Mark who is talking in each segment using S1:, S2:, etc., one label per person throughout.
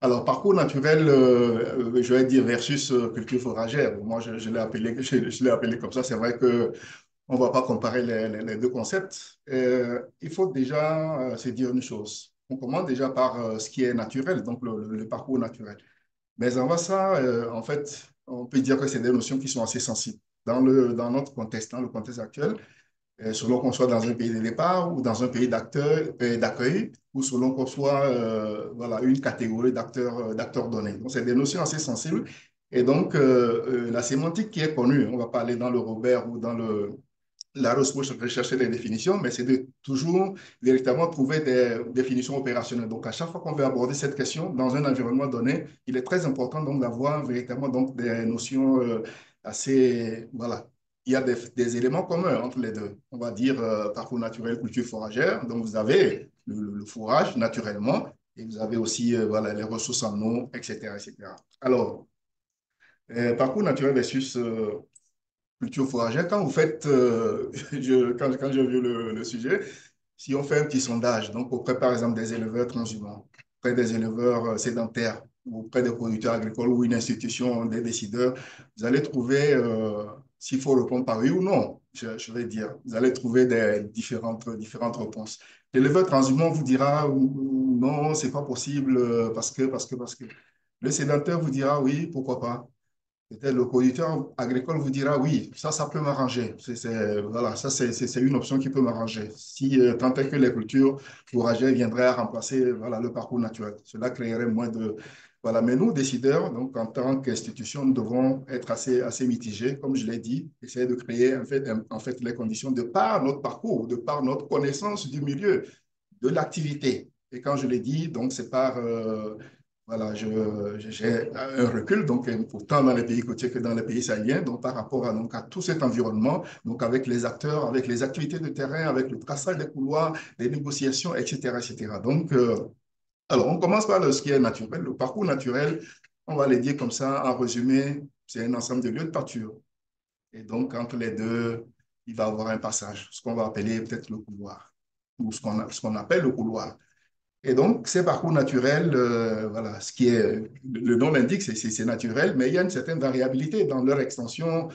S1: Alors, parcours naturel, je vais dire versus culture foragère. Moi, je l'ai appelé, je l'ai appelé comme ça. C'est vrai que on ne va pas comparer les deux concepts. Il faut déjà se dire une chose. On commence déjà par ce qui est naturel, donc le parcours naturel. Mais avant ça, en fait, on peut dire que c'est des notions qui sont assez sensibles. Dans notre contexte, dans le contexte actuel, selon qu'on soit dans un pays de départ ou dans un pays d'accueil, ou selon qu'on soit voilà, une catégorie d'acteurs donnés. Donc, c'est des notions assez sensibles. Et donc, la sémantique qui est connue, on va pas aller dans le Robert ou dans la ressource pour rechercher des définitions, mais c'est de toujours véritablement trouver des définitions opérationnelles. Donc, à chaque fois qu'on veut aborder cette question dans un environnement donné, il est très important donc d'avoir véritablement donc des notions assez, voilà. Il y a des éléments communs entre les deux. On va dire parcours naturel, culture foragère. Donc, vous avez le fourrage naturellement et vous avez aussi voilà, les ressources en eau, etc., etc. Alors, parcours naturel versus culture fourragère, quand vous faites, quand j'ai vu le sujet, si on fait un petit sondage, donc auprès par exemple des éleveurs transhumants, auprès des éleveurs sédentaires, ou auprès des producteurs agricoles ou une institution, des décideurs, vous allez trouver, s'il faut répondre par oui ou non, je vais dire, vous allez trouver des différentes réponses. L'éleveur transhumant vous dira non, c'est pas possible parce que. Le sédentaire vous dira oui, pourquoi pas. Peut-être le producteur agricole vous dira oui, ça peut m'arranger. Voilà, ça, c'est une option qui peut m'arranger. Si tant est que les cultures fourragères viendraient à remplacer voilà, le parcours naturel, cela créerait moins de. Voilà, mais nous, décideurs, donc en tant qu'institution, nous devons être assez mitigés, comme je l'ai dit, essayer de créer en fait les conditions de par notre parcours, de par notre connaissance du milieu, de l'activité. Et quand je l'ai dit, donc c'est par voilà, j'ai un recul, donc autant dans les pays côtiers que dans les pays sahéliens, donc par rapport à tout cet environnement, donc avec les acteurs, avec les activités de terrain, avec le traçage des couloirs, les négociations, etc., etc. Donc, alors on commence par ce qui est naturel. Le parcours naturel, on va le dire comme ça, en résumé, c'est un ensemble de lieux de pâture. Et donc, entre les deux, il va y avoir un passage, ce qu'on va appeler peut-être le couloir, ou ce qu'on appelle le couloir. Et donc, ces parcours naturels, voilà, ce qui est, le nom l'indique, c'est naturel, mais il y a une certaine variabilité dans leur extension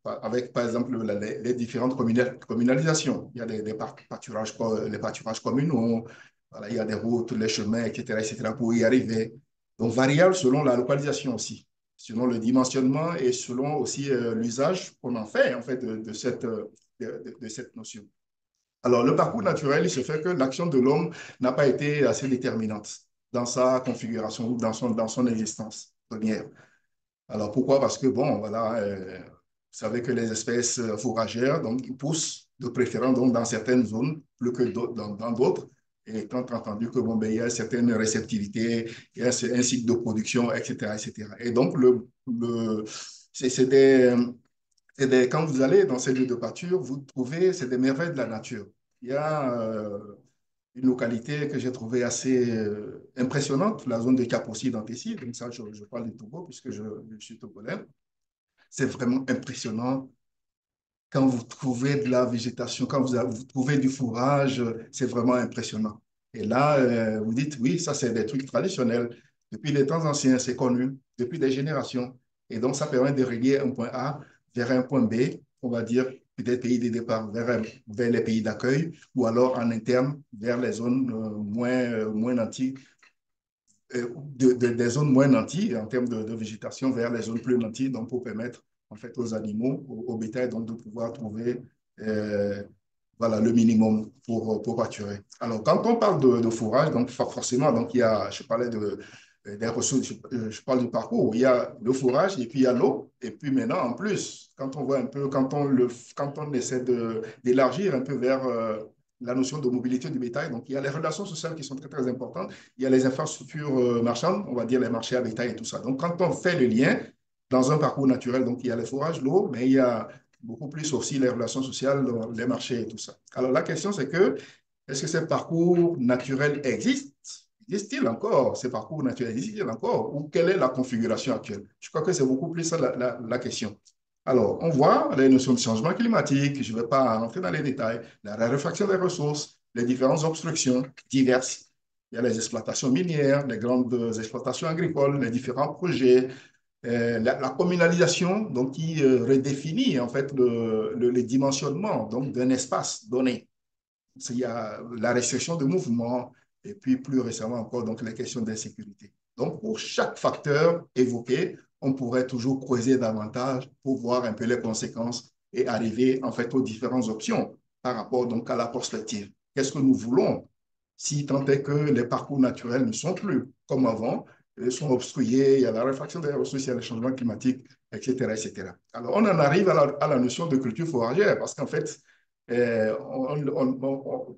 S1: avec, par exemple, les différentes communalisations. Il y a des pâturages, les pâturages communaux, voilà, il y a des routes, les chemins, etc., pour y arriver. Donc, variable selon la localisation aussi, selon le dimensionnement et selon aussi l'usage qu'on en fait, de cette notion. Alors, le parcours naturel, il se fait que l'action de l'homme n'a pas été assez déterminante dans sa configuration ou dans son existence première. Alors, pourquoi? Parce que, bon, voilà, vous savez que les espèces fourragères, donc, ils poussent de préférence donc, dans certaines zones plus que dans d'autres. Et étant entendu que, bon, ben, il y a une certaine réceptivité, il y a un cycle de production, etc., etc. Et donc, c'est quand vous allez dans ces lieux de pâture, vous trouvez, c'est des merveilles de la nature. Il y a une localité que j'ai trouvée assez impressionnante, la zone de Kapossi dans Tessie. Donc ça, je parle du Togo puisque je suis togolais. C'est vraiment impressionnant quand vous trouvez de la végétation, quand vous trouvez du fourrage, c'est vraiment impressionnant. Et là, vous dites, oui, ça, c'est des trucs traditionnels. Depuis les temps anciens, c'est connu, depuis des générations. Et donc, ça permet de relier un point A vers un point B, on va dire, peut-être pays de départ vers les pays d'accueil, ou alors en interne vers les zones moins nanties, des zones moins nanties en termes de végétation vers les zones plus nanties, donc pour permettre en fait aux animaux, au bétail, donc de pouvoir trouver voilà, le minimum pour pâturer. Alors, quand on parle de fourrage, donc forcément, donc, je parlais des ressources, je parle du parcours, il y a le fourrage et puis il y a l'eau. Et puis maintenant, en plus, quand on voit un peu, quand on essaie d'élargir un peu vers la notion de mobilité du bétail, donc il y a les relations sociales qui sont très, très importantes. Il y a les infrastructures marchandes, on va dire les marchés à bétail et tout ça. Donc, quand on fait le lien dans un parcours naturel, donc il y a les fourrages, l'eau, mais il y a beaucoup plus aussi les relations sociales, les marchés et tout ça. Alors la question, c'est que, est-ce que ces parcours naturels existent? Existe-t-il encore? Ces parcours naturels existent-ils encore? Ou quelle est la configuration actuelle? Je crois que c'est beaucoup plus ça la question. Alors, on voit les notions de changement climatique, je ne vais pas rentrer dans les détails, la raréfaction des ressources, les différentes obstructions diverses. Il y a les exploitations minières, les grandes exploitations agricoles, les différents projets, la communalisation, donc qui redéfinit en fait le dimensionnement donc d'un espace donné. Il y a la restriction de mouvement et puis plus récemment encore donc les questions d'insécurité. Donc pour chaque facteur évoqué, on pourrait toujours creuser davantage pour voir un peu les conséquences et arriver en fait aux différentes options par rapport donc à la perspective. Qu'est-ce que nous voulons si tant est que les parcours naturels ne sont plus comme avant, ils sont obstrués, il y a la réfraction des ressources, il y a les changements climatiques, etc., etc. Alors, on en arrive à la notion de culture fourragère parce qu'en fait, il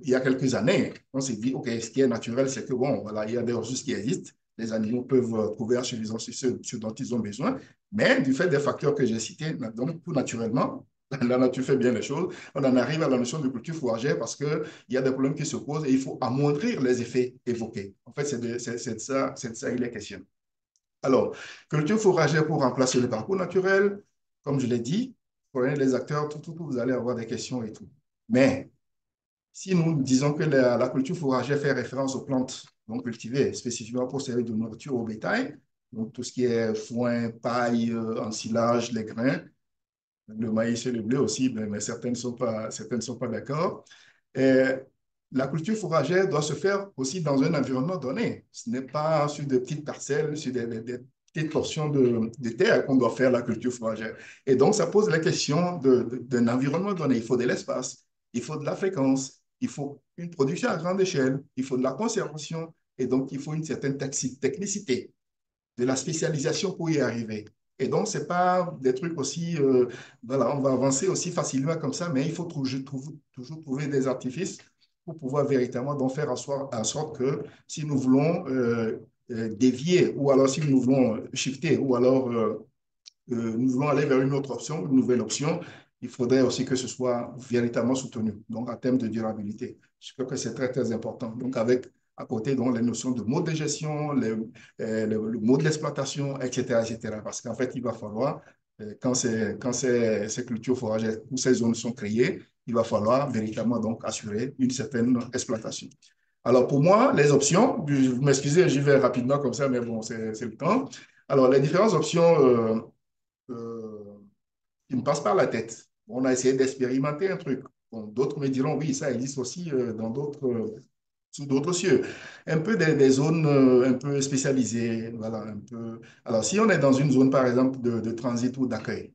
S1: y a quelques années, on s'est dit, OK, ce qui est naturel, c'est que, bon, voilà, il y a des ressources qui existent, les animaux peuvent trouver en suffisance ce dont ils ont besoin, mais du fait des facteurs que j'ai cités, donc tout naturellement, la nature fait bien les choses, on en arrive à la notion de culture fourragère parce qu'il y a des problèmes qui se posent et il faut amoindrir les effets évoqués. En fait, c'est de ça il est question. Alors, culture fourragère pour remplacer le parcours naturel, comme je l'ai dit, prenez les acteurs, vous allez avoir des questions et tout. Mais si nous disons que la culture fourragère fait référence aux plantes donc cultivées spécifiquement pour servir de nourriture au bétail, donc tout ce qui est foin, paille, ensilage, les grains, le maïs et le blé aussi, mais certaines ne sont pas d'accord. Et la culture fourragère doit se faire aussi dans un environnement donné. Ce n'est pas sur des petites parcelles, sur des petites portions de terre qu'on doit faire la culture fourragère. Et donc, ça pose la question d'un environnement donné. Il faut de l'espace, il faut de la fréquence, il faut une production à grande échelle, il faut de la conservation, et donc il faut une certaine technicité, de la spécialisation pour y arriver. Et donc, ce n'est pas des trucs aussi, voilà, on va avancer aussi facilement comme ça, mais il faut toujours trouver des artifices pour pouvoir véritablement donc faire en sorte que si nous voulons dévier ou alors si nous voulons shifter ou alors nous voulons aller vers une autre option, une nouvelle option, il faudrait aussi que ce soit véritablement soutenu, donc en termes de durabilité. Je crois que c'est très, très important. Donc, avec à côté donc, les notions de mode de gestion, le mode de l'exploitation, etc., etc. Parce qu'en fait, il va falloir, quand ces cultures foragères ou ces zones sont créées, il va falloir véritablement donc assurer une certaine exploitation. Alors, pour moi, les options, vous m'excusez, j'y vais rapidement comme ça, mais bon, c'est le temps. Alors, les différentes options euh, qui me passent par la tête. On a essayé d'expérimenter un truc. Bon, d'autres me diront, oui, ça existe aussi dans sous d'autres cieux. Un peu des zones un peu spécialisées. Voilà, un peu. Alors, si on est dans une zone, par exemple, de transit ou d'accueil,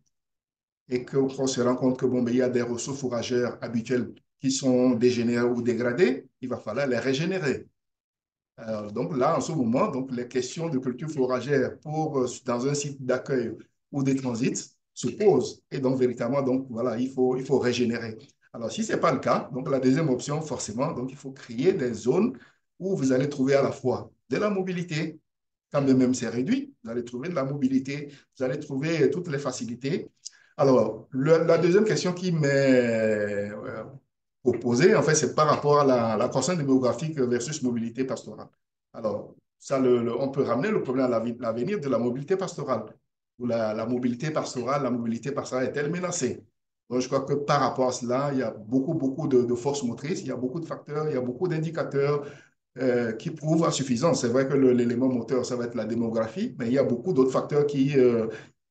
S1: et qu'on se rend compte que bon, mais il y a des ressources fourragères habituelles qui sont dégénérées ou dégradées, il va falloir les régénérer. Donc là, en ce moment, donc, les questions de culture fourragère dans un site d'accueil ou de transit se posent. Et donc, véritablement, donc, voilà, il faut régénérer. Alors, si ce n'est pas le cas, donc la deuxième option, forcément, donc, il faut créer des zones où vous allez trouver à la fois de la mobilité, quand même c'est réduit, vous allez trouver de la mobilité, vous allez trouver toutes les facilités. Alors, la deuxième question qui m'est proposée, en fait, c'est par rapport à la croissance démographique versus mobilité pastorale. Alors, ça, on peut ramener le problème à l'avenir de la mobilité pastorale. Où la mobilité pastorale, la mobilité pastorale est-elle menacée? Donc, je crois que par rapport à cela, il y a beaucoup de forces motrices, il y a beaucoup de facteurs, il y a beaucoup d'indicateurs qui prouvent insuffisance. C'est vrai que l'élément moteur, ça va être la démographie, mais il y a beaucoup d'autres facteurs qui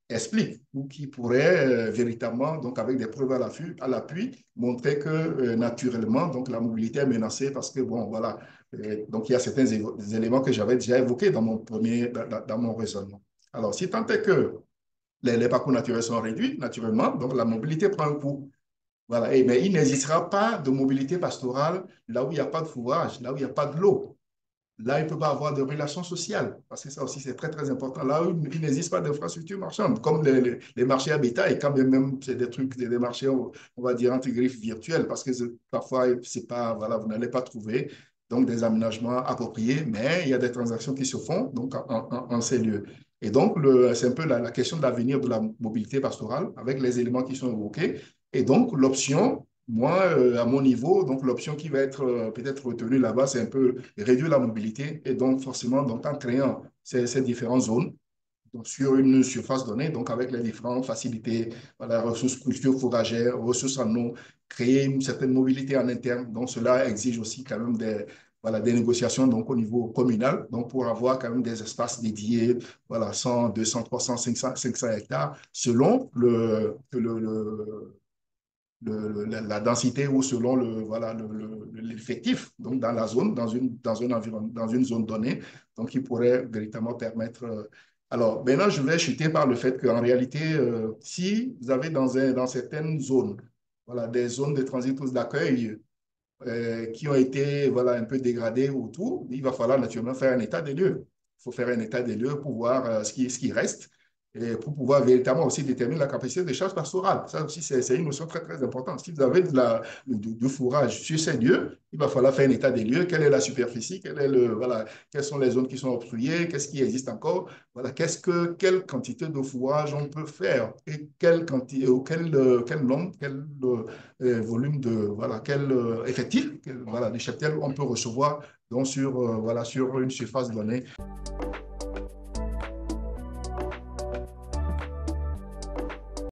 S1: expliquent ou qui pourraient véritablement, donc avec des preuves à l'appui, montrer que naturellement, donc la mobilité est menacée parce que, bon, voilà, donc il y a certains éléments que j'avais déjà évoqués dans dans mon raisonnement. Alors, si tant est que les parcours naturels sont réduits, naturellement, donc la mobilité prend un coup. Voilà. Mais il n'existera pas de mobilité pastorale là où il n'y a pas de fourrage, là où il n'y a pas de l'eau. Là, il ne peut pas avoir de relations sociales, parce que ça aussi, c'est très, très important. Là où il n'existe pas d'infrastructure marchande, comme les marchés à bétail, quand même, c'est des trucs, des marchés, on va dire, entre griffes virtuels, parce que parfois, c'est pas, voilà, vous n'allez pas trouver donc des aménagements appropriés, mais il y a des transactions qui se font donc en ces lieux. Et donc, c'est un peu la question de l'avenir de la mobilité pastorale, avec les éléments qui sont évoqués. Et donc, l'option moi, à mon niveau, donc l'option qui va être peut-être retenue là-bas, c'est un peu réduire la mobilité et donc forcément donc, en créant ces différentes zones donc, sur une surface donnée, donc avec les différentes facilités, voilà, ressources culture fourragères, ressources en eau, créer une certaine mobilité en interne. Donc cela exige aussi quand même voilà, des négociations donc, au niveau communal, donc pour avoir quand même des espaces dédiés, voilà, 100, 200, 300, 500 hectares, selon la densité ou selon voilà, l'effectif donc dans la zone, dans une zone donnée, donc qui pourrait véritablement permettre. Alors, maintenant, je vais chuter par le fait qu'en réalité, si vous avez dans certaines zones, voilà, des zones de transit ou d'accueil qui ont été voilà, un peu dégradées autour, il va falloir naturellement faire un état des lieux. Il faut faire un état des lieux pour voir ce qui reste et pour pouvoir véritablement aussi déterminer la capacité des charges pastorales. Ça aussi, c'est une notion très, très importante. Si vous avez du fourrage sur ces lieux, il va falloir faire un état des lieux. Quelle est la superficie? Voilà, quelles sont les zones qui sont obstruées? Qu'est-ce qui existe encore? Voilà, quelle quantité de fourrage on peut faire et quelle quantité, ou quel nombre, quel volume de, voilà, quel effectif, voilà, de cheptel on peut recevoir donc sur, voilà, sur une surface donnée.